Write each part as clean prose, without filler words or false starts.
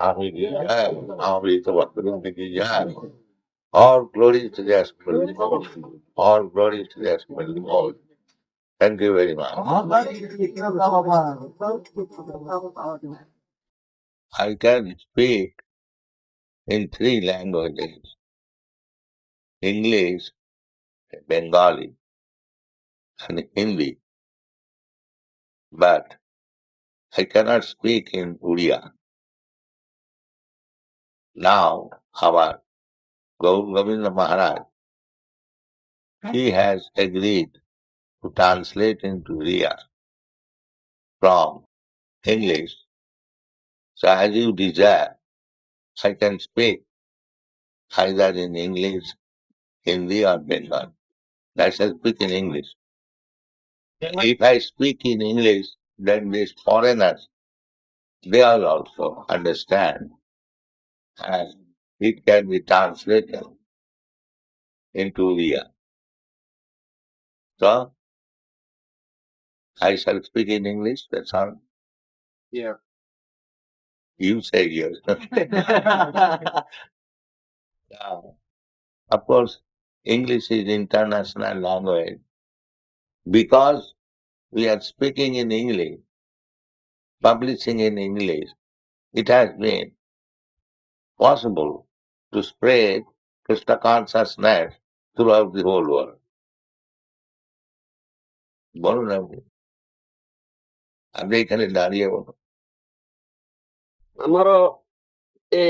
Ami ki jai, Ami to Bhaktivedanta ki jai. All glory to the Supreme Lord. All glory to the Supreme Lord. Thank you very much. I can speak in 3 languages: English, Bengali, and Hindi. But I cannot speak in Odia. Now, our Gour Govinda Maharaj, he has agreed to translate into Odia from English. So as you desire, I can speak either in English, Hindi or Bengali. I shall speak in English. If I speak in English, then these foreigners, they will also understand, and it can be translated into Odia. So, I shall speak in English, that's all. Yeah. You say yes. Yeah. Of course, English is international language. Because we are speaking in English, publishing in English, it has been possible to spread Krishna consciousness throughout the whole world. বলুন আপনি আপনি এখানে দাঁড়িয়ে বলুন ଆମର ଏ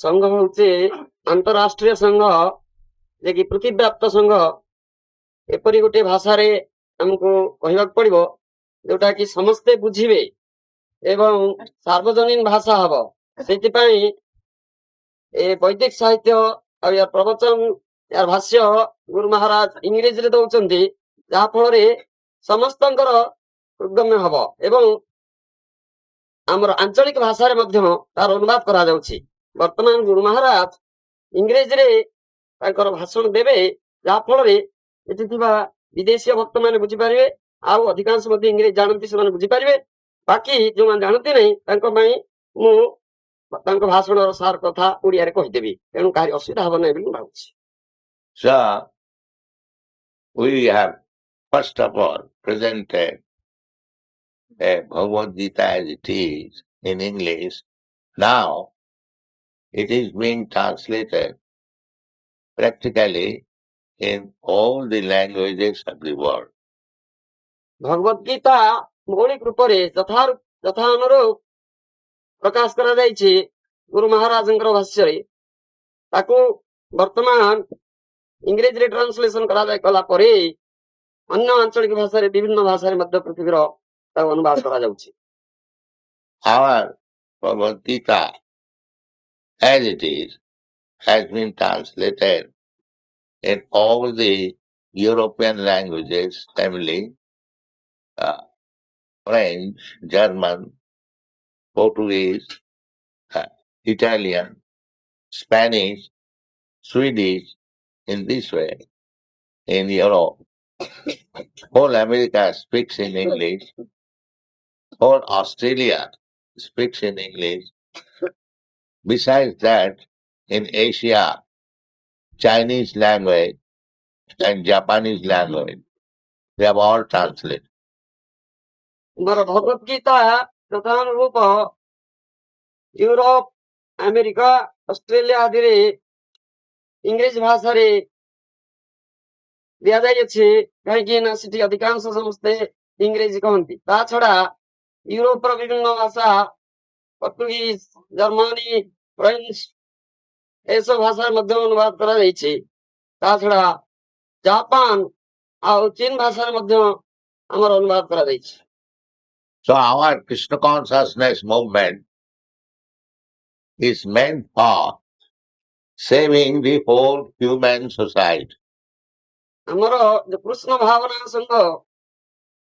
ସଂଘ ହଉଛି ଆନ୍ତରାଷ୍ଟ୍ରୀୟ ସଂଘ, ଯେ କି ପୃଥିବ୍ୟାପ୍ତ ସଂଘ। ଏପରି ଗୋଟିଏ ଭାଷାରେ ଆମକୁ କହିବାକୁ ପଡିବ ଯୋଉଟା କି ସମସ୍ତେ ବୁଝିବେ ଏବଂ ସାର୍ବଜନୀନ ଭାଷା ହବ। ସେଥିପାଇଁ ଏ ବୈଦିକ ସାହିତ୍ୟ ଆଉ ୟାର ପ୍ରବଚନ, ୟାର ଭାଷ୍ୟ ଗୁରୁ ମହାରାଜ ଇଂରେଜୀରେ ଦଉଛନ୍ତି, ଯାହା ଫଳରେ ସମସ୍ତଙ୍କର ହୃଦଗମ୍ୟ ହବ ଏବଂ ଆମର ଆଞ୍ଚଳିକ ଭାଷାରେ ମଧ୍ୟ ତାର ଅନୁବାଦ କରାଯାଉଛି। ବର୍ତ୍ତମାନ ଗୁରୁ ମହାରାଜ ଇଂରେଜୀରେ ତାଙ୍କର ଭାଷଣ ଦେବେ, ଯାହା ଫଳରେ ଏଠି ଥିବା ବିଦେଶୀୟ ଭକ୍ତମାନେ ବୁଝିପାରିବେ, ଆଉ ଅଧିକାଂଶ ମଧ୍ୟ ଇଂରେଜୀ ଜାଣନ୍ତି, ସେମାନେ ବୁଝିପାରିବେ। ବାକି ଯୋଉମାନେ ଜାଣନ୍ତି ନାହିଁ ତାଙ୍କ ପାଇଁ ମୁଁ ତାଙ୍କ ଭାଷଣର ସାର କଥା ଓଡ଼ିଆରେ କହିଦେବି, ତେଣୁ କାହାରି ଅସୁବିଧା ହବ ନାହିଁ ବୋଲି ମୁଁ ଭାବୁଛି। So, we have first of all presented a Bhagavad-gita as it is in English. Now, it is being translated practically in all the languages of the world. ଭଗବତ-ଗୀତା ମୌଳିକ ରୂପରେ ଯଥା ଅନୁରୂପ ପ୍ରକାଶ କରାଯାଇଛି ଗୁରୁ ମହାରାଜଙ୍କର ଭାଷ୍ୟରେ। ତାକୁ ବର୍ତ୍ତମାନ ଇଂରେଜୀରେ ଟ୍ରାନ୍ସଲେସନ କଲା ପରେ ଅନ୍ୟ ଆଞ୍ଚଳିକ ଭାଷାରେ, ବିଭିନ୍ନ ଭାଷାରେ ମଧ୍ୟ ପୃଥିବୀର ତାକୁ ଅନୁବାଦ କରାଯାଉଛି। Our Bhagavad-gita as it is has been translated in all the European languages, namely French, German, Portuguese, Italian, Spanish, Swedish, in this way. In Europe, whole America speaks in English, whole Australia speaks in English. Besides that, in Asia, Chinese language and Japanese language, they have all translated. ଆମର ଭଗବତ-ଗୀତା ଯଥାନୁରୂପ Europe, America, Australia ଆଦିରେ ଇଂରେଜୀ ଭାଷାରେ ଦିଆଯାଇଅଛି, କାହିଁକି ନା ସେଠି ଅଧିକାଂଶ ସମସ୍ତେ ଇଂରେଜୀ କହନ୍ତି। ତା ଛଡା ୟୁରୋପର ବିଭିନ୍ନ ଭାଷା, ପର୍ତ୍ତୁଗୀଜ, ଜର୍ମାନୀ, ଫ୍ରେଞ୍ଚ, ଏସବୁ ଭାଷାରେ ମଧ୍ୟ ଅନୁବାଦ କରାଯାଇଛି। ତା ଛଡା ଜାପାନ ଆଉ ଚୀନ ଭାଷାରେ ମଧ୍ୟ ଆମର ଅନୁବାଦ କରାଯାଇଛି। So our Krishna Consciousness Movement is meant for saving the whole human society. ଆମର କୃଷ୍ଣ ଭାବନା ସଂଘ,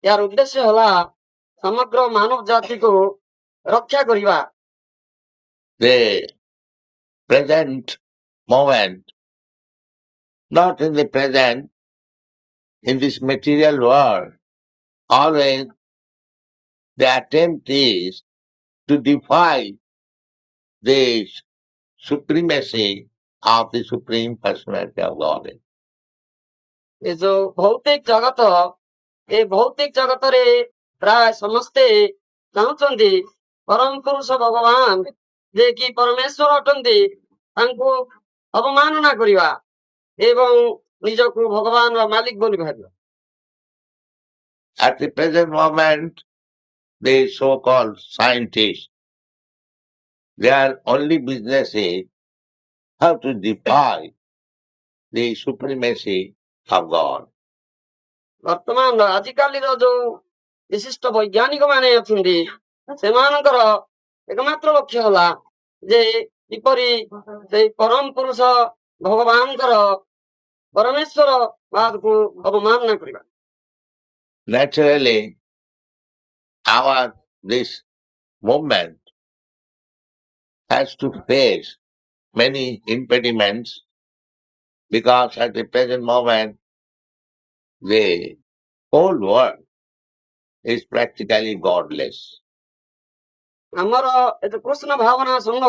यार उद्देश्य होला समग्र मानव जाति को रक्षा करिवा। The present moment, not in the present, in this material world, always the attempt is to defy the supremacy of the Supreme Personality of Godhead. ये जो भौतिक जगत ए भौतिक जगत रे प्राय समस्ते चाहुचंदी परम पुरुष भगवान जे कि परमेश्वर अटंती तांको अवमानना करिवा एवं निजको भगवान व मालिक बोली भाबिवा। At the present moment, the so-called scientists, their only business is how to defy the supremacy of God. वर्तमान आजिकाली जो विशिष्ट वैज्ञानिक माने अछंदी सेमानकर एकमात्र लक्ष्य होला जे किपरि से परम पुरुष भगवानकर परमेश्वर बात को अवमानना करिवा। Naturally, this movement has to face many impediments because at the present moment, the whole world is practically godless. हमर ए कृष्ण भावना संग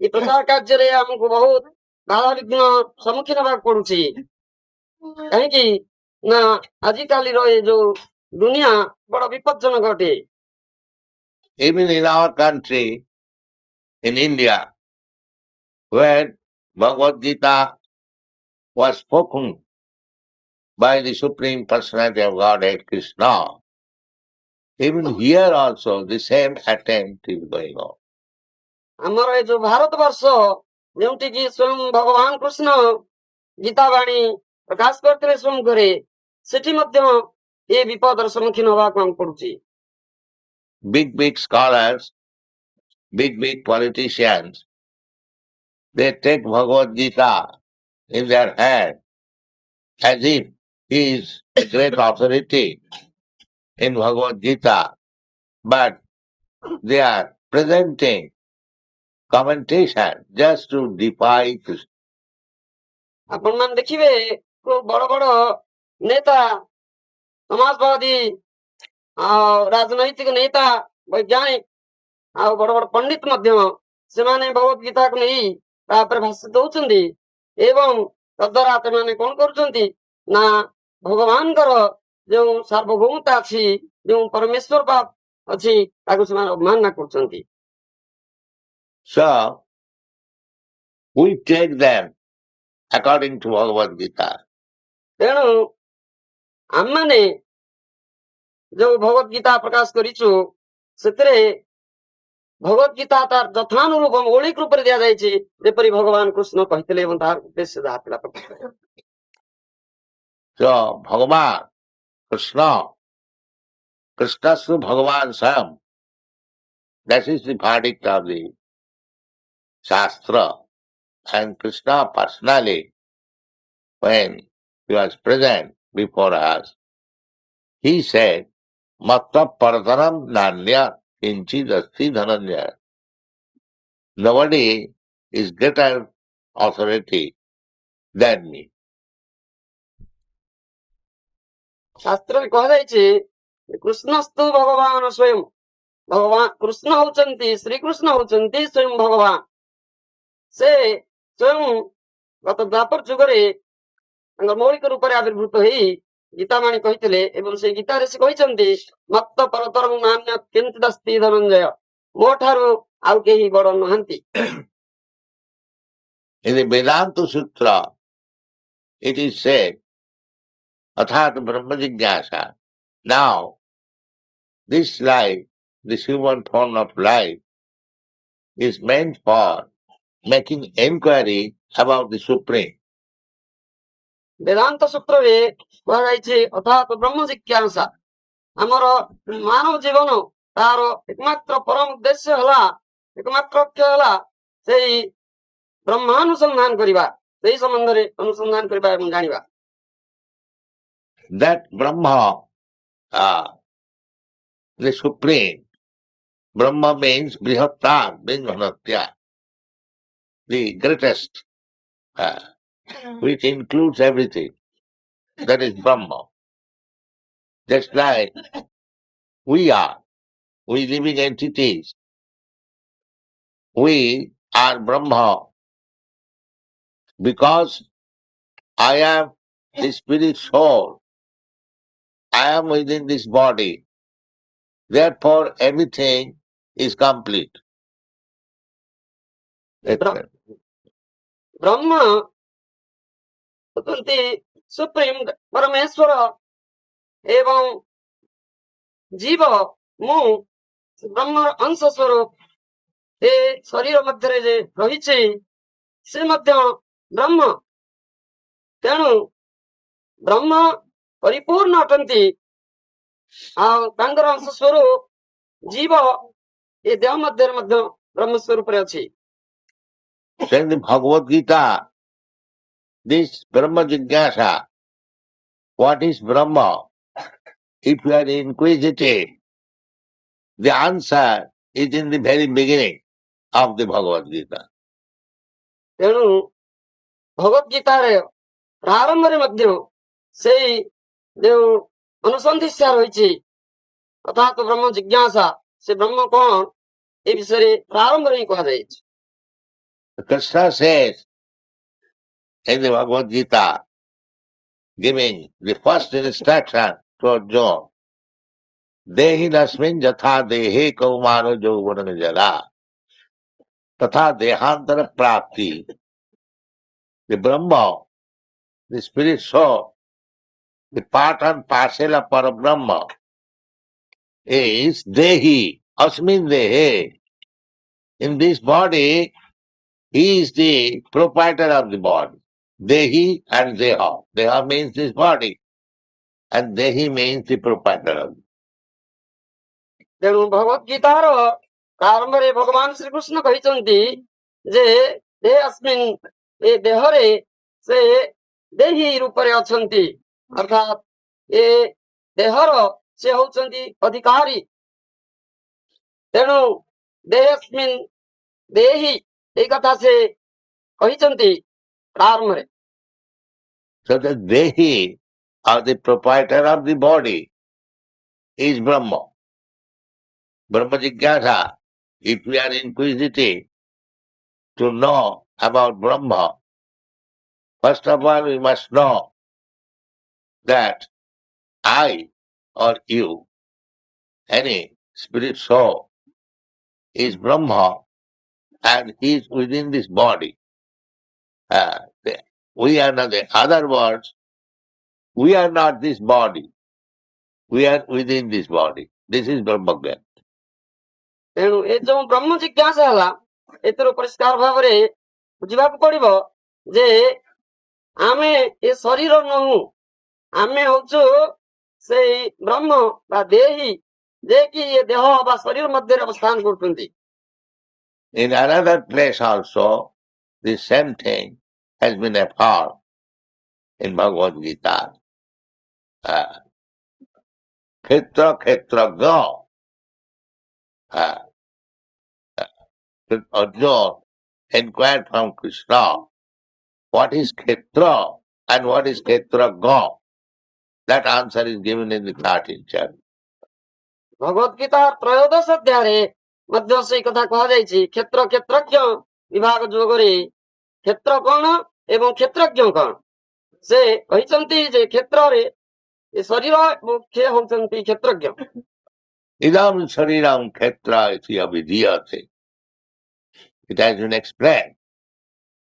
ये प्रचार कार्य रे हमको बहुत बाधा विघ्न सम्मुखीन होगा पड़ुची कहीं ना आजिकाली रो जो दुनिया बड़ा विपज्जनक अटे। Even in our country, in India, where Bhagavad-gita was spoken by the Supreme Personality of Godhead, Krishna, even here also the same attempt is going on. हमारा जो भारतवर्ष जोटी की स्वयं भगवान कृष्ण गीता वाणी प्रकाश करते स्वयं करे सेठी मध्य ये विपदर सम्मुखीन होगा पड़ुची। Big scholars, big politicians, they take Bhagavad-gita in their hand as if he is a great authority in Bhagavad-gita, but they are presenting commentation just to defy Krishna. अपन मन देखिए तो बड़ बड़ नेता समाजवादी राजनैतिक नेता वैज्ञानिक बड़ बड़ पंडित मध्य से भगवत गीता को नहीं भाष्य दौरान एवं तद्वारा से कौन कर भगवान जो सार्वभौमता अच्छी जो परमेश्वर बात अच्छी अवमानना कर। So, we take them according to Bhagavad-gita. तेणु आम मैंने जो भगवत गीता प्रकाश करिचु सेतरे भगवत गीता तार यथानुरूप मौलिक रूप दिया जाए जेपरी भगवान कृष्ण कहते एवं तार उद्देश्य जहाँ पिला। So, Bhagavan, Krishnastu Bhagavan Swam, that is the verdict of the Shastra. And Krishna personally, when he was present before us, he said, Matta Parataram Nanya Kinchid Asti Dhananya. Nobody is greater authority than me. शास्त्र में कह जाए कृष्णस्तु भगवान स्वयं भगवान कृष्ण होचंती श्री कृष्ण होचंती स्वयं भगवान से स्वयं गत द्वापर जुगरे मौलिक रूप से आविर्भूत होई गीता माणी कहितले एवं से गीता रे से कहिसंती मत्त परतरम नान्य किंचिदस्ति धनंजय मोठारु आउ केही बड़ नहंती। In the Vedanta Sutra, it is said, Athat Brahma Jigyasa. Now, this life, this human form of life, is meant for making inquiry about the Supreme. वेदांत सूत्र रे कहै अर्थात ब्रह्म जिज्ञासा हमर मानव जीवन तार एकमात्र परम उद्देश्य हला एकमात्र लक्ष्य हला सेही ब्रह्मानुसंधान करिबा सेही संबंध रे अनुसंधान करिबा एवं जानिबा। That Brahma, the Supreme, Brahma means Brihatta, means Anatya, the greatest, which includes everything. That is Brahma. Just like we are, we living entities. we are Brahma because I am the spirit soul. I am within this body. Therefore, everything is complete. ब्रह्म होती supreme परमेश्वर एवं जीव मु ब्रह्म अंश स्वरूप ए शरीर मध्य रही से मध्य ब्रह्म तेणु ब्रह्म परिपूर्ण अटंती अंश स्वरूप जीव ये देह मध्य ब्रह्म स्वरूप अच्छी In the Bhagavad-gita, this Brahma Jignasa, what is Brahma? If you are inquisitive, the answer is in the very beginning of the Bhagavad-gita. तेणु भगवद्गीता प्रारंभ मध्य से जो अनुसंधिष्या रही अर्थात ब्रह्म जिज्ञासा से ब्रह्म कौन ए विषय प्रारंभ में कहा जाए Krishna says in the Bhagavad-gita, giving the first instruction to Arjuna, Dehi nasmin jatha dehe kaumaro jogurana jala tatha dehantara prapti. The Brahma, the spirit soul, the part and parcel of Parabrahma is Dehi, Asmin Dehe. In this body, he is the proprietor of the body. Dehi and Deha. Deha means this body, and Dehi means the proprietor of it. तेणु भगवद्गीतार प्रारंभ रे भगवान श्री कृष्ण कहिसंती जे देह अस्मिन् ए देहरे से देही रूप रे अछंती अर्थात ए देहर से होचंती अधिकारी तेणु देह अस्मिन् देही ए कथा से कहिसंती प्रारंभ रे So the Dehi, or the proprietor of the body, is Brahma. Brahma Jignasa, if we are inquisitive to know about Brahma, first of all we must know that I or you, any spirit soul, is Brahma and he is within this body. We are not, in other words, we are not this body. We are within this body. This is Brahma Gyan. तेणु ए जो ब्रह्म जिज्ञासा है एतर परिष्कार भाव रे बुझा पड़ो जे आमे ए शरीर नहु आमे होचु से ब्रह्म बा देही जे कि ये देह बा शरीर मध्य अवस्थान करते In another place also, the same thing has been affirmed in Bhagavad-gita. Ksetra Ksetrajna. Arjuna inquired from Krishna, what is Ksetra and what is Ksetrajna? That answer is given in the 13th chapter. Bhagavad Gita त्रयोदश अध्याय मध्य से कथा कहा जायछि क्षेत्र क्षेत्रज्ञ विभाग जोगरे क्षेत्र कौन एवं क्षेत्रज्ञ कौन से कहिसंती जे क्षेत्र रे ए शरीर मुख्य होचंती क्षेत्रज्ञ Idam shariram khetra iti avidiyate. It has been explained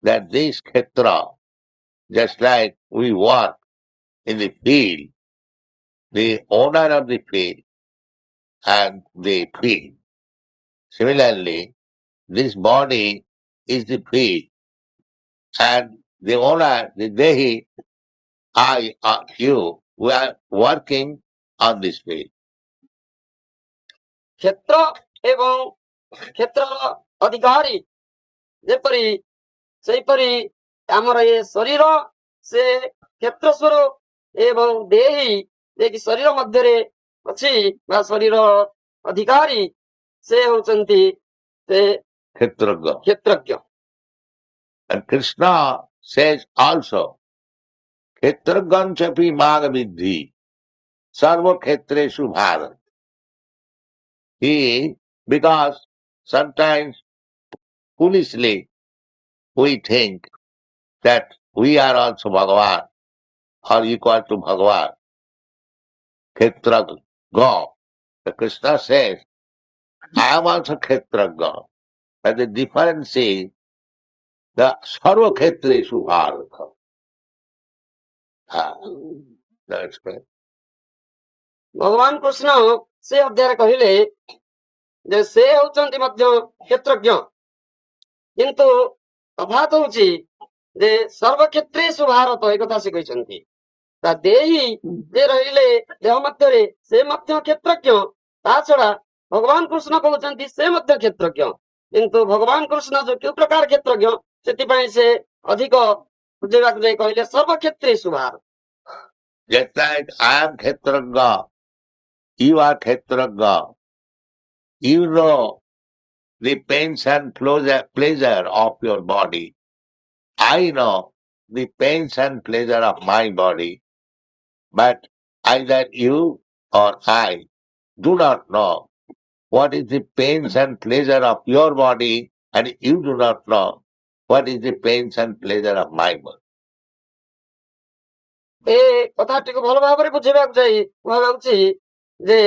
that this khetra, just like we work in the field, the owner of the field and the field. Similarly, this body is the field and the owner, the Dehi, I or you, we are working on this field. क्षेत्र एवं क्षेत्र अधिकारी जेपरी सेपरी आमर ये शरीर से क्षेत्र स्वरूप एवं देही जे शरीर मध्य रे अछि बा शरीर अधिकारी से होचंती से क्षेत्रज्ञ And Krishna says also, Ksetrajna chapi magavidhi sarva khetreshu bharat. He, because sometimes foolishly we think that we are also Bhagavan or equal to Bhagavan. Ksetrajna. The Krishna says, I am also Ksetrajna. But the difference is the Sarva Kshetreshu Bharata. That's right. ଭଗବାନ କୃଷ୍ଣ ସେ ଅଧ୍ୟାୟରେ କହିଲେ ଯେ ସେ ହଉଛନ୍ତି ମଧ୍ୟ କ୍ଷେତ୍ରଜ୍ଞ, କିନ୍ତୁ ଅଭାତ ହଉଛି ଯେ ସର୍ବକ୍ଷେତ୍ରେଷୁ ଭାରତ, ଏ କଥା ସେ କହିଛନ୍ତି। ତା ଦେହି ଯେ ରହିଲେ ଦେହ ମଧ୍ୟରେ ସେ ମଧ୍ୟ କ୍ଷେତ୍ରଜ୍ଞ, ତା ଛଡା ଭଗବାନ କୃଷ୍ଣ କହୁଛନ୍ତି ସେ ମଧ୍ୟ କ୍ଷେତ୍ରଜ୍ଞ, କିନ୍ତୁ ଭଗବାନ କୃଷ୍ଣ ଯୋଉ କେଉଁ ପ୍ରକାର କ୍ଷେତ୍ରଜ୍ଞ ସେଥିପାଇଁ ସେ ଅଧିକ ବୁଝେଇବାକୁ ଯାଇ କହିଲେ ସର୍ବକ୍ଷେତ୍ରେଷୁ Bharat. Just like I am Kshetrajna, you are Kshetrajna. You know the pains and pleasure of your body. I know the pains and pleasure of my body. But either you or I do not know what is the pains and pleasure of your body, and you do not know what is the pains and pleasure of my body. ଏ କଥାଟିକୁ ଭଲ ଭାବରେ ବୁଝେଇବାକୁ ଯାଇ କୁହାଯାଉଛି ଯେ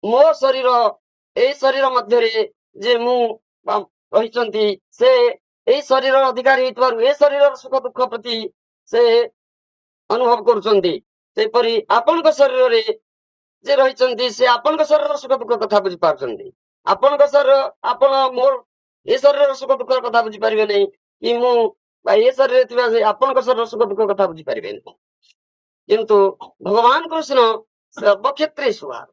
ମୋ ଶରୀର ଏଇ ଶରୀର ମଧ୍ୟରେ ଯେ ମୁଁ ରହିଛନ୍ତି, ସେ ଏଇ ଶରୀରର ଅଧିକାରୀ ହେଇଥିବାରୁ ଏ ଶରୀରର ସୁଖ ଦୁଃଖ ପ୍ରତି ସେ ଅନୁଭବ କରୁଛନ୍ତି। ସେପରି ଆପଣଙ୍କ ଶରୀରରେ ଯେ ରହିଛନ୍ତି ସେ ଆପଣଙ୍କ ଶରୀରର ସୁଖ ଦୁଃଖ କଥା ବୁଝିପାରୁଛନ୍ତି। ଆପଣଙ୍କ ଶରୀର, ଆପଣ ମୋର ଏ ଶରୀରର ସୁଖ ଦୁଃଖ କଥା ବୁଝିପାରିବେ ନାହିଁ, କି ମୁଁ ବା ଏ ଶରୀରରେ ଥିବା ଆପଣଙ୍କ ଶରୀରର ସୁଖ ଦୁଃଖ କଥା ବୁଝିପାରିବେନି। କିନ୍ତୁ ଭଗବାନ Krishna ସର୍ବକ୍ଷେତ୍ରେଷୁ Bharat.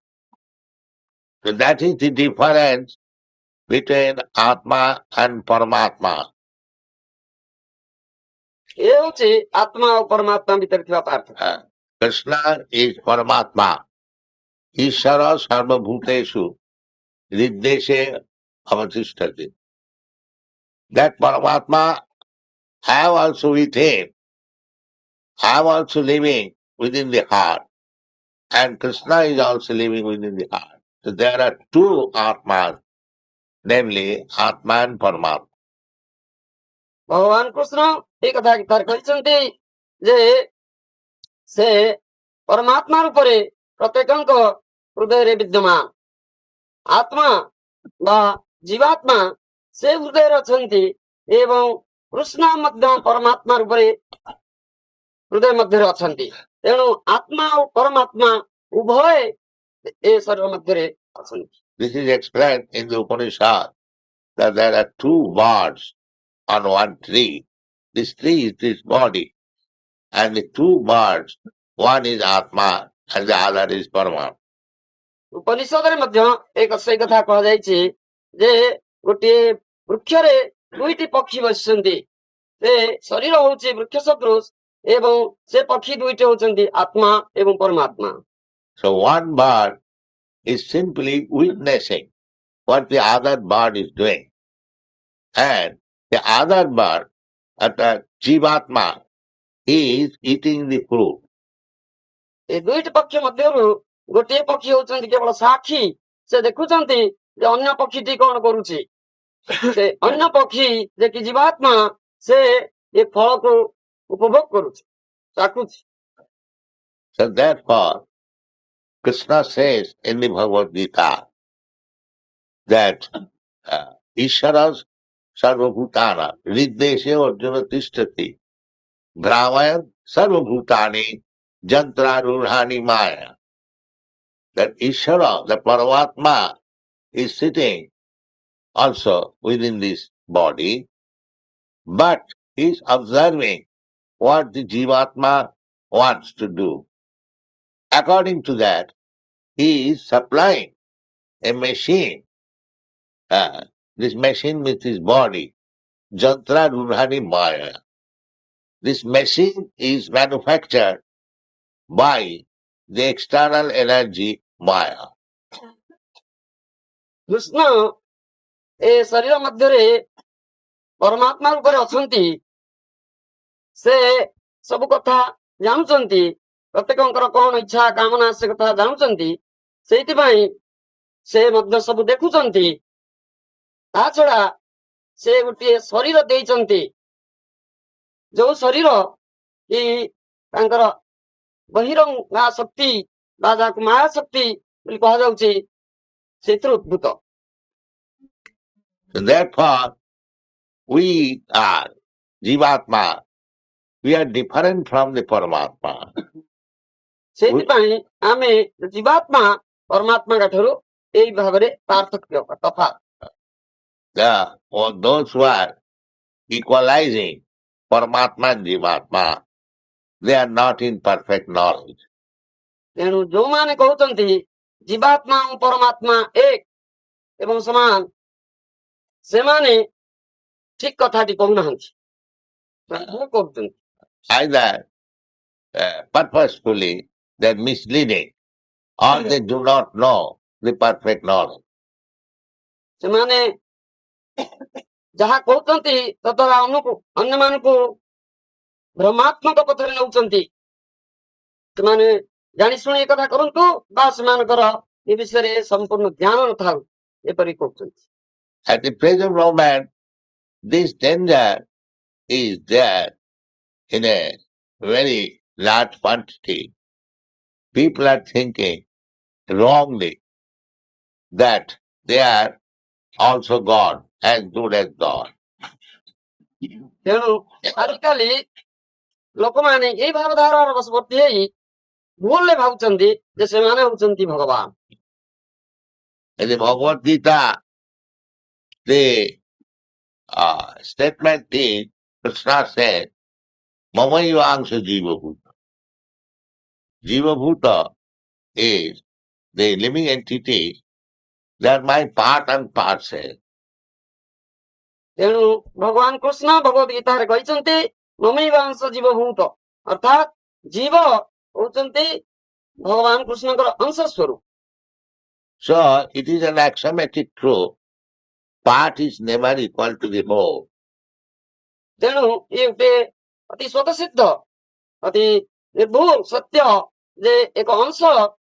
So that is the difference between Atma and Paramatma. ଏ ହଉଛି ଆତ୍ମା ଆଉ ପରମାତ୍ମା ଭିତରେ ଥିବା ପାର୍ଥକ୍ୟ। Krishna is Paramatma. Ishara sarvabhuteshu riddeshe avatishtati. That Paramatma I am also with him. I am also living within the heart. And Krishna is also living within the heart. So there are two Atmas, namely Atma and Paramatma. ଭଗବାନ କୃଷ୍ଣ ଏ କଥା ଥରେ କହିଛନ୍ତି ଯେ ସେ ପରମାତ୍ମା ରୂପରେ ପ୍ରତ୍ୟେକଙ୍କ ହୃଦୟରେ ବିଦ୍ୟମାନ। ଆତ୍ମା ବା ଜୀବାତ୍ମା ସେ ହୃଦୟରେ ଅଛନ୍ତି ଏବଂ କୃଷ୍ଣ ମଧ୍ୟ ପରମାତ୍ମା ରୂପରେ ହୃଦୟ ମଧ୍ୟରେ ଅଛନ୍ତି। ତେଣୁ ଆତ୍ମା ଆଉ ପରମାତ୍ମା ଉଭୟ ଏ ଶରୀର ମଧ୍ୟରେ ଅଛନ୍ତି। This is explained in the Upanishad that there are two birds on one tree. This tree is this body, and the two birds, one is Atma and the other is Paramatma. ଉପନିଷଦରେ ମଧ୍ୟ ସେଇ କଥା କୁହାଯାଇଛି ଯେ ଗୋଟିଏ ବୃକ୍ଷରେ ଦୁଇଟି ପକ୍ଷୀ ବସିଛନ୍ତି, ସେ ଶରୀର ହଉଛି ବୃକ୍ଷ ସଦୃଶ ଏବଂ ସେ ପକ୍ଷୀ ଦୁଇଟି ହଉଛନ୍ତି ଆତ୍ମା ଏବଂ ପରମାତ୍ମା। So one bird is simply witnessing what the other bird is doing, and the other bird, the Jivatma, is eating the fruit. ଏ ଦୁଇଟି ପକ୍ଷୀ ମଧ୍ୟରୁ ଗୋଟିଏ ପକ୍ଷୀ ହଉଛନ୍ତି କେବଳ ସାକ୍ଷୀ, ସେ ଦେଖୁଛନ୍ତି ଯେ ଅନ୍ୟ ପକ୍ଷୀଟି କଣ କରୁଛି। ସେ ଅନ୍ୟ ପକ୍ଷୀ ଯେ କି ଜୀବାତ୍ମା ସେ ଏ ଫଳକୁ ଉପଭୋଗ କରୁଛି, ଚାଖୁଛି। So therefore, Krishna says in the Bhagavad-gita that Ishvaras sarvabhutana riddeshe arjuna tishtati brahmayan sarvabhutani jantrarurhani maya. That Ishvara, the Paramatma, is sitting also within this body, but is observing what the Jivatma wants to do. According to that, he is supplying a machine, this machine with his body, Jantra Rurhani Maya. This machine is manufactured by the external energy Maya. Krishna ଏ ଶରୀର ମଧ୍ୟରେ ପରମାତ୍ମା ରୂପରେ ଅଛନ୍ତି, ସେ ସବୁ କଥା ଜାଣୁଛନ୍ତି, ପ୍ରତ୍ୟେକଙ୍କର କଣ ଇଚ୍ଛା କାମନା ସେ କଥା ଜାଣୁଛନ୍ତି, ସେଇଥିପାଇଁ ସେ ମଧ୍ୟ ସବୁ ଦେଖୁଛନ୍ତି। ତା ଛଡା ସେ ଗୋଟିଏ ଶରୀର ଦେଇଛନ୍ତି, ଯୋଉ ଶରୀର କି ତାଙ୍କର ବହିରଙ୍ଗା ଶକ୍ତି ବା ଯାହାକୁ ମାୟା ଶକ୍ତି ବୋଲି କୁହାଯାଉଛି ସେଥିରୁ ଉଦ୍ଭୂତ। So therefore, we are Jivatma. We are different from the Paramatma. ସେଇଥିପାଇଁ ଆମେ ଜୀବାତ୍ମା ପରମାତ୍ମାଙ୍କ ଠାରୁ ଏଇ ଭାବରେ ପାର୍ଥକ୍ୟ ତଫାତ୍। Those who are equalizing Paramatma and Jivatma, they are not in perfect knowledge. ତେଣୁ ଯୋଉମାନେ କହୁଛନ୍ତି ଜୀବାତ୍ମା ଓ ପରମାତ୍ମା ଏକ ଏବଂ ସମାନ, ସେମାନେ ଠିକ କଥାଟି କହୁନାହାନ୍ତି, କହୁଛନ୍ତି। Either purposefully they are misleading, or they do not know the perfect knowledge. ସେମାନେ ଯାହା କହୁଛନ୍ତି ତଦ୍ୱାରା ଅନ୍ୟମାନଙ୍କୁ ଭ୍ରମାତ୍ମକ ପଥରେ ନେଉଛନ୍ତି। ସେମାନେ ଜାଣି ଶୁଣି ଏ କଥା କରନ୍ତୁ ବା ସେମାନଙ୍କର ଏ ବିଷୟରେ ସମ୍ପୂର୍ଣ୍ଣ ଜ୍ଞାନ ନଥାଉ ଏପରି କହୁଛନ୍ତି। At the present moment, this danger is there in a very large quantity. People are thinking wrongly that they are also God, as good as God. ତେଣୁ ଆଜିକାଲି ଲୋକମାନେ ଏଇ ଭାବଧାରାର ବଶବର୍ତ୍ତୀ ହେଇ ଭୁଲରେ ଭାବୁଛନ୍ତି ଯେ ସେମାନେ ହଉଛନ୍ତି ଭଗବାନ। In the Bhagavad-gita, the statement is, Krishna said, Mamayvangsha Jiva Bhuta. Jiva Bhuta is the living entity, they are my part and parcel. ତେଣୁ ଭଗବାନ କୃଷ୍ଣ ଭଗବତ ଗୀତାରେ କହିଛନ୍ତି ମମୈବାଂଶ ଜୀବ ଭୂତ, ଅର୍ଥାତ୍ ଜୀବ ହଉଛନ୍ତି ଭଗବାନ କୃଷ୍ଣଙ୍କର ଅଂଶ ସ୍ୱରୂପ। So it is an axiomatic truth, part is never equal to the whole. ତେଣୁ ଇଏ ଗୋଟେ ଅତି ସ୍ୱତଃସିଦ୍ଧ ଅତି ନିର୍ଭୁଲ ସତ୍ୟ ଯେ ଏକ ଅଂଶ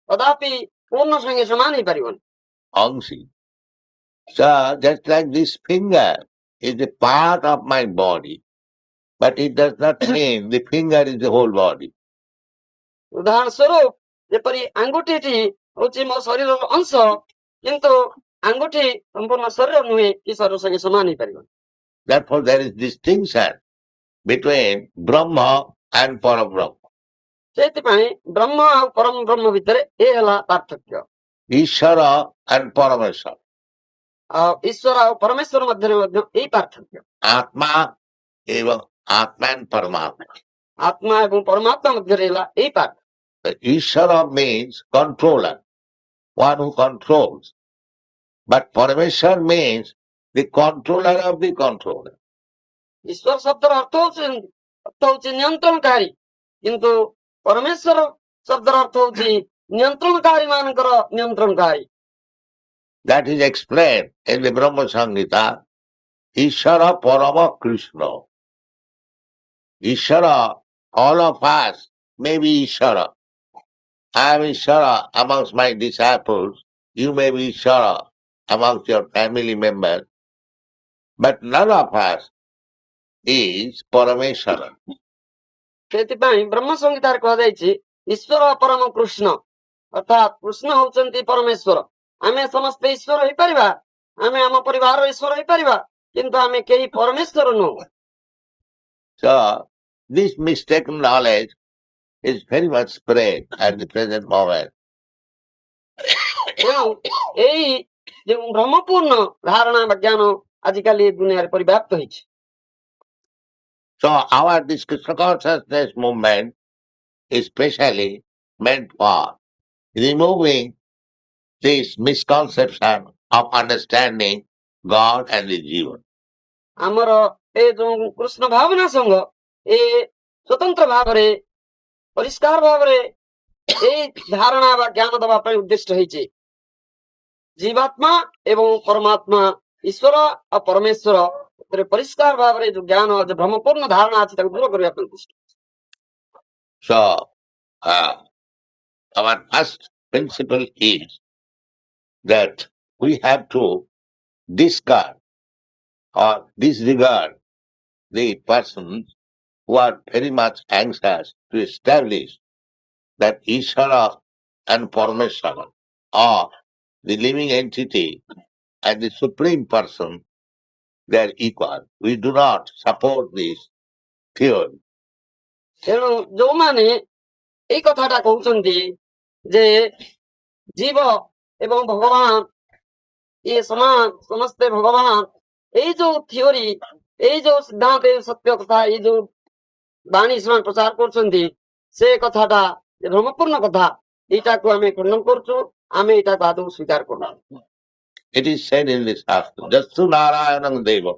କଦାପି ପୂର୍ଣ୍ଣ ସଙ୍ଗେ ସମାନ ହେଇପାରିବନି। Angsi. So just like this finger is a part of my body, but it does not mean the finger is the whole body. ଉଦାହରଣ ସ୍ୱରୂପ ଯେପରି ଆଙ୍ଗୁଠିଟି ହଉଛି ମୋ ଶରୀରର ଅଂଶ, କିନ୍ତୁ ଆଙ୍ଗୁଠି ସମ୍ପୂର୍ଣ୍ଣ ଶରୀର ନୁହେଁ କି ଶରୀର ସଙ୍ଗେ ସମାନ ହେଇପାରିବନି। Therefore there is distinction between Brahma and Parabrahma. ସେଇଥିପାଇଁ ବ୍ରହ୍ମ ଆଉ ପରମ ବ୍ରହ୍ମ ଭିତରେ ଏ ହେଲା ପାର୍ଥକ୍ୟ। Ishvara and Parameshwara. ଆଉ ଈଶ୍ୱର ଆଉ ପରମେଶ୍ୱର ମଧ୍ୟରେ ମଧ୍ୟ ଏଇ ପାର୍ଥକ୍ୟ। Atma ଏବଂ Atma and Paramatma. ଆତ୍ମା ଏବଂ ପରମାତ୍ମା ମଧ୍ୟରେ ହେଲା ଏଇ ପାର୍ଥକ୍ୟ। The Ishvara means controller, one who controls. But Parameshwar means the controller of the controller. ଈଶ୍ୱର ଶବ୍ଦର ଅର୍ଥ ହଉଛି ନିୟନ୍ତ୍ରଣକାରୀ, କିନ୍ତୁ ପରମେଶ୍ୱର ଶବ୍ଦର ଅର୍ଥ ହଉଛି ନିୟନ୍ତ୍ରଣକାରୀ ମାନଙ୍କର ନିୟନ୍ତ୍ରଣକାରୀ। That is explained in the Brahma Samhita, Ishvara Parama Krishna. Ishvara, all of us may be Ishvara. I am Ishvara amongst my disciples, you may be Ishvara amongst your family members, but none of us is Parameshwara. ସେଥିପାଇଁ ବ୍ରହ୍ମ ସଂହିତାରେ କୁହାଯାଇଛି ଈଶ୍ୱର ପରମ କୃଷ୍ଣ, ଅର୍ଥାତ୍ କୃଷ୍ଣ ହଉଛନ୍ତି ପରମେଶ୍ୱର। ଆମେ ସମସ୍ତେ ଈଶ୍ୱର ହେଇପାରିବା, ଆମେ ଆମ ପରିବାରର ଈଶ୍ୱର ହେଇପାରିବା, କିନ୍ତୁ ଆମେ କେହି ପରମେଶ୍ୱର ନୁହଁ। So this mistaken knowledge is very much spread at the present moment. ତେଣୁ ଏଇ ଯେଉଁ ଭ୍ରମପୂର୍ଣ୍ଣ ଧାରଣା ବା ଜ୍ଞାନ ଆଜିକାଲି ଏ ଦୁନିଆରେ ପରିବ୍ୟାପ୍ତ ହେଇଛି। So our this Krishna Consciousness Movement is specially meant for removing this misconception of understanding God and the Jiva. ଆମର ଏ ଯୋଉ କୃଷ୍ଣ ଭାବନା ସଂଘ ଏ ସ୍ୱତନ୍ତ୍ର ଭାବରେ ପରିଷ୍କାର ଭାବରେ ଏଇ ଧାରଣା ବା ଜ୍ଞାନ ଦେବା ପାଇଁ ଉଦ୍ଦିଷ୍ଟ ହେଇଛି। ଜୀବାତ୍ମା ଏବଂ ପରମାତ୍ମା, ଈଶ୍ୱର ଆଉ ପରମେଶ୍ୱର ଏଥିରେ ପରିଷ୍କାର ଭାବରେ ଯୋଉ ଜ୍ଞାନ ଭ୍ରମପୂର୍ଣ୍ଣ ଧାରଣା ଅଛି ତାକୁ ଦୂର କରିବା ପାଇଁ ଉଦ୍ଦିଷ୍ଟ। So our first principle is that we have to discard or disregard the persons who are very much anxious to establish that Ishvara and Parameshwara or the living entity and the Supreme Person, they are equal. We do not support this theory. ତେଣୁ ଯୋଉମାନେ ଏଇ କଥାଟା କହୁଛନ୍ତି ଯେ ଜୀବ ଏବଂ ଭଗବାନ ଇଏ ସମାନ, ସମସ୍ତେ ଭଗବାନ, ଏଇ ଯୋଉ ଥିଓରି, ଏଇ ଯୋଉ ସିଦ୍ଧାନ୍ତ, ଏଇ ସତ୍ୟ କଥା, ଏଇ ଯୋଉ ବାଣୀ ସେମାନେ ପ୍ରଚାର କରୁଛନ୍ତି, ସେ କଥାଟା ଭ୍ରମପୂର୍ଣ୍ଣ କଥା, ଏଇଟାକୁ ଆମେ ଖଣ୍ଡନ କରୁଛୁ, ଆମେ ଏଇଟାକୁ ଆଦୌ ସ୍ୱୀକାର କରୁଛୁ। It is said in this Shastra, Jastu Narayanam Devam.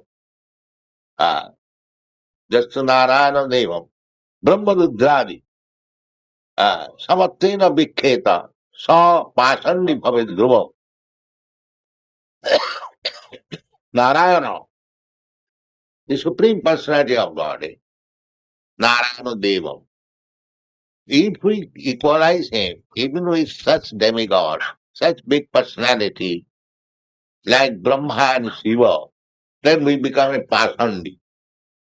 Jastu Narayanam Devam. Brahmarudradi. Samattena Bhikketa. Sa Pasandi Bhavid Dhruva. Narayana, the Supreme Personality of God, Narayana Devam. If we equalize him, even with such demigods, such big personality, like Brahma and Shiva, then we become a Pasandi.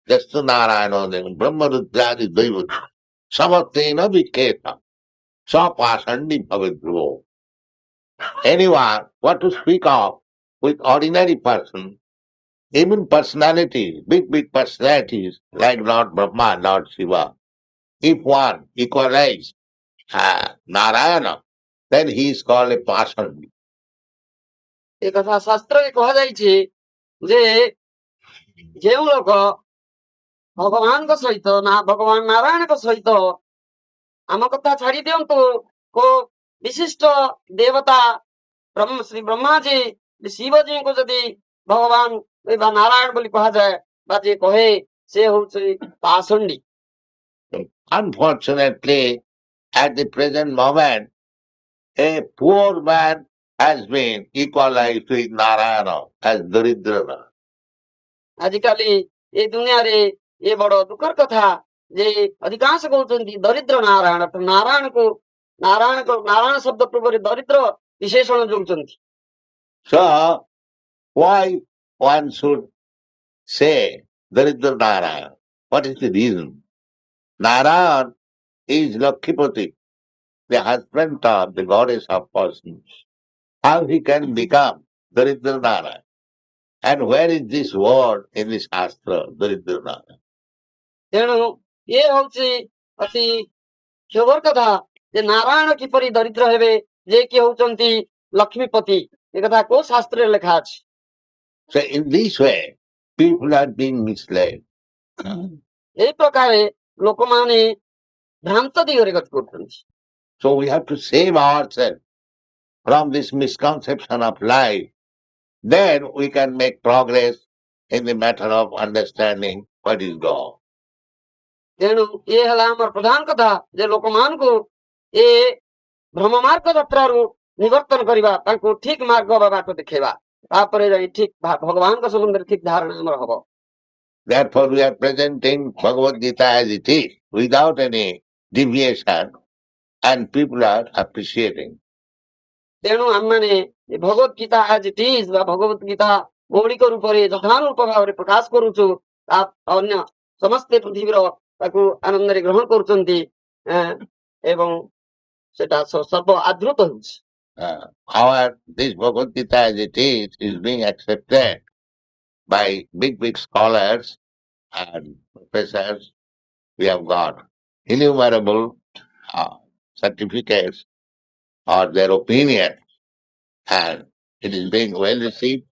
Just Narayana Devam. Brahmarudradi Devam. Samattena Bhikketa. Sa Pasandi Bhavid Dhruva. Anyone, what to speak of with ordinary person, even personalities, big personalities like Lord Brahma, Lord Shiva, if one equalizes Narayana, then he is called a Pasandi. ଏ କଥା ଶାସ୍ତ୍ରରେ କୁହାଯାଇଛି ଯେ ଯେଉଁ ଲୋକ ଭଗବାନଙ୍କ ସହିତ ଭଗବାନ ନାରାୟଣଙ୍କ ସହିତ ଆମ କଥା ଛାଡି ଦିଅନ୍ତୁ, କୋଉ ବିଶିଷ୍ଟ ଦେବତା ଶ୍ରୀ ବ୍ରହ୍ମାଜୀ ଶିବଜୀଙ୍କୁ ଯଦି ଭଗବାନ ବା ନାରାୟଣ ବୋଲି କୁହାଯାଏ ବା ଯିଏ କହେ ସେ ହଉଛି ପାଷଣ୍ଡୀ। Unfortunately, at the present moment, a poor man has been equalized with Narayana as Daridrana. ଆଜିକାଲି ଏ ଦୁନିଆରେ ଏ ବଡ ଦୁଃଖର କଥା ଯେ ଅଧିକାଂଶ କହୁଛନ୍ତି ଦରିଦ୍ର ନାରାୟଣ, ନାରାୟଣ ଶବ୍ଦ ପୂର୍ବରେ ଦରିଦ୍ର ବିଶେଷଣ ଯୋଗୁଛନ୍ତି। So, why one should say Daridra Narayana? What is the reason? Narayan is Lakshmipati, the husband of the goddess of persons. How he can become Daridra Narayana? And where is this word in this Shastra, Daridra Narayana? ତେଣୁ ଇଏ ହଉଛି ଅତି କ୍ଷୋଭର କଥା ଯେ ନାରାୟଣ କିପରି ଦରିଦ୍ର ହେବେ, ଯେ କି ହଉଛନ୍ତି ଲକ୍ଷ୍ମୀପତି, ଏ କଥା କୋଉ ଶାସ୍ତ୍ରରେ ଲେଖା ଅଛି? So in this way, people are being misled. এই ପ୍ରକାରେ ଲୋକମାନେ ଭ୍ରାନ୍ତ ଦିଗରେ ଗତି କରୁଛନ୍ତି। So we have to save ourselves from this misconception of life. Then we can make progress in the matter of understanding what is God. ତେଣୁ ଇଏ ହେଲା ଆମର ପ୍ରଧାନ କଥା ଯେ ଲୋକମାନଙ୍କୁ ଏ ଭ୍ରମ ମାର୍ଗ ଯାତ୍ରାରୁ ନିବର୍ତ୍ତନ କରିବା, ତାଙ୍କୁ ଠିକ ମାର୍ଗ ବା ବାଟ ଦେଖେଇବା, ତାପରେ ଯାଇ ଠିକ ଭଗବାନଙ୍କ ସମ୍ବନ୍ଧରେ ଠିକ ଧାରଣା ଆମର ହବ। Therefore we are presenting Bhagavad-gita as it is, without any deviation, and people are appreciating. ତେଣୁ ଆମମାନେ ଭଗବତ ଗୀତା ଆଜ ଇଟ୍ ଇଜ ବା ଭଗବତ ଗୀତା ମୌଳିକ ରୂପରେ ଯଥାନୂରୂପ ଭାବରେ ପ୍ରକାଶ କରୁଛୁ, ଅନ୍ୟ ସମସ୍ତେ ପୃଥିବୀର ତାକୁ ଆନନ୍ଦରେ ଗ୍ରହଣ କରୁଛନ୍ତି ଏବଂ ସେଟା ସର୍ବ ଆଦୃତ ହେଉଛି। This Bhagavad-gita as it is being accepted by big scholars and professors. We have got innumerable certificates or their opinion, and it is being well received.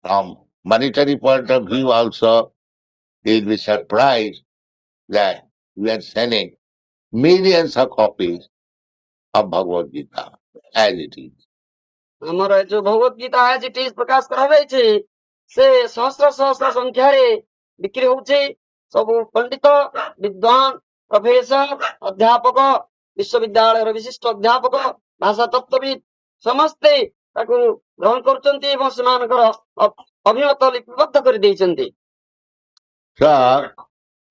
From monetary point of view also, you will be surprised that we are selling millions of copies of Bhagavad-gita as it is. ଆମର ଏ ଯୋଉ ଭଗବତ ଗୀତା ଆଜ ଇଟ୍ is ପ୍ରକାଶ କରାଯାଇଛି ସେ ସହସ୍ର ସହସ୍ର ସଂଖ୍ୟାରେ ବିକ୍ରି ହଉଛି। ସବୁ ପଣ୍ଡିତ, ବିଦ୍ୱାନ, ପ୍ରଫେସର, ଅଧ୍ୟାପକ, ବିଶ୍ୱବିଦ୍ୟାଳୟର ବିଶିଷ୍ଟ ଅଧ୍ୟାପକ, ଭାଷା ତତ୍ତ୍ୱବିତ୍ ସମସ୍ତେ ତାକୁ ଗ୍ରହଣ କରୁଛନ୍ତି ଏବଂ ସେମାନଙ୍କର ଅଭିମତ ଲିପିବଦ୍ଧ କରିଦେଇଛନ୍ତି। So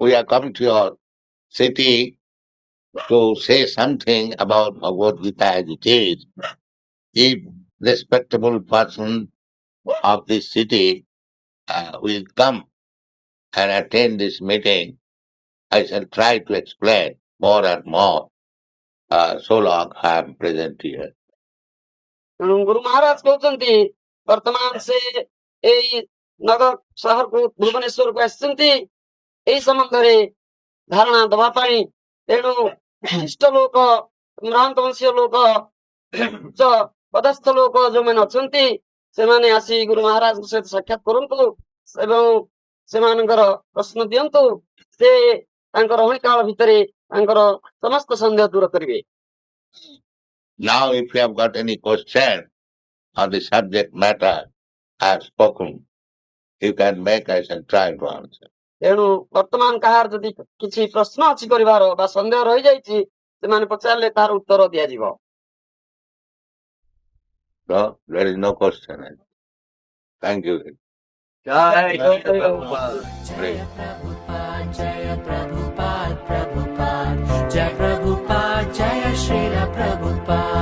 we are coming to your city to say something about Bhagavad-gita as it is. If respectable person of this city will come and attend this meeting, I shall try to explain more and more. So long I am present here. Guru Maharaj कहते वर्तमान से एई नगर सहर को भुवनेश्वर को आसचंती एई संबंधरे धारणा दबा पाई तेणु इष्ट लोक भ्रांत वंशीय लोक पदस्थ लोक जो मैंने अछंती सेमाने आसी गुरु महाराज के सहित साक्षात करंतु एवं सेमानकर प्रश्न दियंतु से तांकर रहणी काल भितरे तांकर समस्त संदेह दूर करिवे. Now if you have got any question on the subject matter I have spoken, you can make, I shall try to answer. तेणु वर्तमान कहार जदि किछि प्रश्न अछि करिवार बा संदेह रहि जाइछि सेमाने पचारले तार उत्तर दिया जिवो. No, there is no question. Thank you. Jai Prabhupada. Jai Prabhupada, Jai Prabhupada, Prabhupada, Jai Prabhupada, Jai Srila Prabhupada.